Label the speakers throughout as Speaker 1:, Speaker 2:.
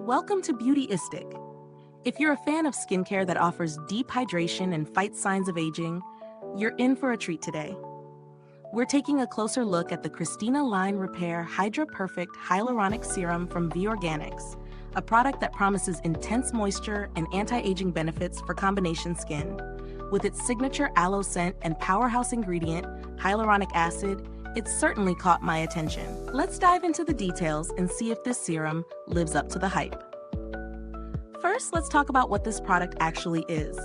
Speaker 1: Welcome to Beautyistic. If you're a fan of skincare that offers deep hydration and fights signs of aging, you're in for a treat today. We're taking a closer look at the Christina Line Repair Hydra Perfect Hyaluronic Serum from V Organics, a product that promises intense moisture and anti-aging benefits for combination skin. With its signature aloe scent and powerhouse ingredient, hyaluronic acid, it certainly caught my attention. Let's dive into the details and see if this serum lives up to the hype. First, let's talk about what this product actually is.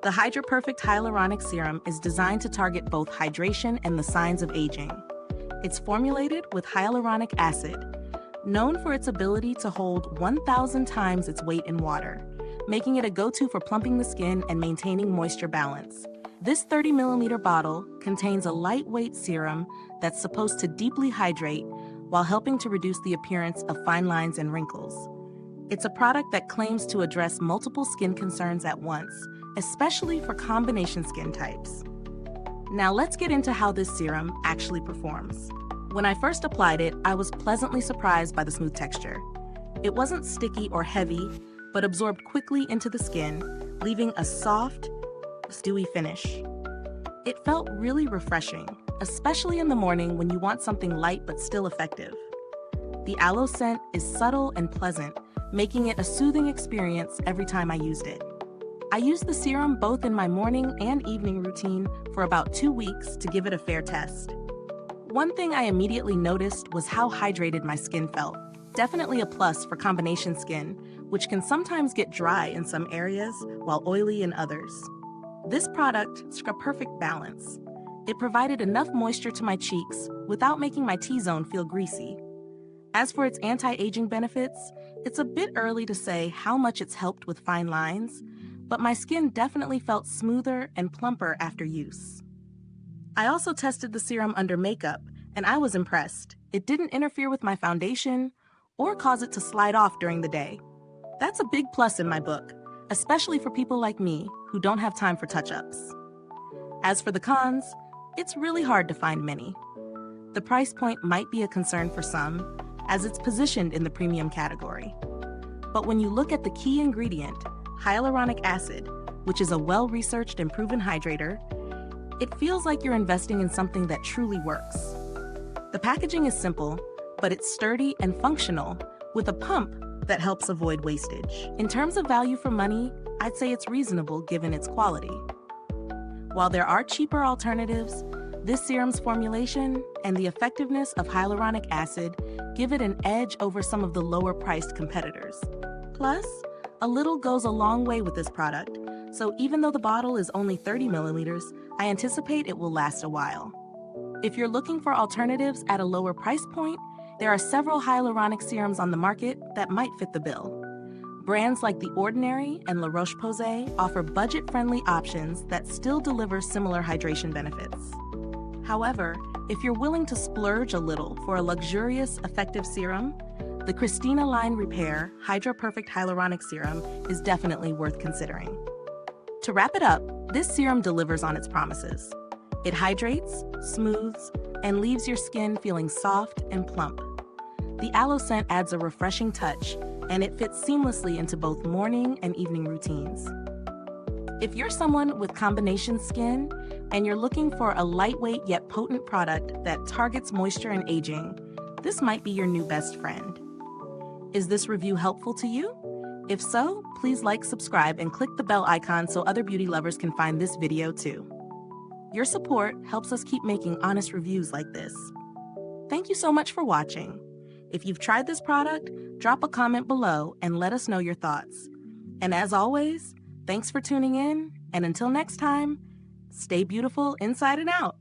Speaker 1: The Hydra Perfect Hyaluronic Serum is designed to target both hydration and the signs of aging. It's formulated with hyaluronic acid, known for its ability to hold 1,000 times its weight in water, making it a go-to for plumping the skin and maintaining moisture balance. This 30-milliliter bottle contains a lightweight serum that's supposed to deeply hydrate while helping to reduce the appearance of fine lines and wrinkles. It's a product that claims to address multiple skin concerns at once, especially for combination skin types. Now let's get into how this serum actually performs. When I first applied it, I was pleasantly surprised by the smooth texture. It wasn't sticky or heavy, but absorbed quickly into the skin, leaving a soft, dewy finish. It felt really refreshing, especially in the morning when you want something light but still effective. The aloe scent is subtle and pleasant, making it a soothing experience every time I used it. I used the serum both in my morning and evening routine for about 2 weeks to give it a fair test. One thing I immediately noticed was how hydrated my skin felt. Definitely a plus for combination skin, which can sometimes get dry in some areas while oily in others. This product struck a perfect balance. It provided enough moisture to my cheeks without making my T-zone feel greasy. As for its anti-aging benefits, it's a bit early to say how much it's helped with fine lines, but my skin definitely felt smoother and plumper after use. I also tested the serum under makeup, and I was impressed. It didn't interfere with my foundation or cause it to slide off during the day. That's a big plus in my book, especially for people like me who don't have time for touch-ups. As for the cons, it's really hard to find many. The price point might be a concern for some, as it's positioned in the premium category. But when you look at the key ingredient, hyaluronic acid, which is a well-researched and proven hydrator, it feels like you're investing in something that truly works. The packaging is simple, but it's sturdy and functional, with a pump that helps avoid wastage. In terms of value for money, I'd say it's reasonable given its quality. While there are cheaper alternatives, this serum's formulation and the effectiveness of hyaluronic acid give it an edge over some of the lower-priced competitors. Plus, a little goes a long way with this product, so even though the bottle is only 30 milliliters, I anticipate it will last a while. If you're looking for alternatives at a lower price point, there are several hyaluronic serums on the market that might fit the bill. Brands like The Ordinary and La Roche-Posay offer budget-friendly options that still deliver similar hydration benefits. However, if you're willing to splurge a little for a luxurious, effective serum, the Christina Line Repair Hydra Perfect Hyaluronic Serum is definitely worth considering. To wrap it up, this serum delivers on its promises. It hydrates, smooths, and leaves your skin feeling soft and plump. The aloe scent adds a refreshing touch, and it fits seamlessly into both morning and evening routines. If you're someone with combination skin and you're looking for a lightweight yet potent product that targets moisture and aging, this might be your new best friend. Is this review helpful to you? If so, please like, subscribe, and click the bell icon so other beauty lovers can find this video too. Your support helps us keep making honest reviews like this. Thank you so much for watching. If you've tried this product, drop a comment below and let us know your thoughts. And as always, thanks for tuning in, and until next time, stay beautiful inside and out.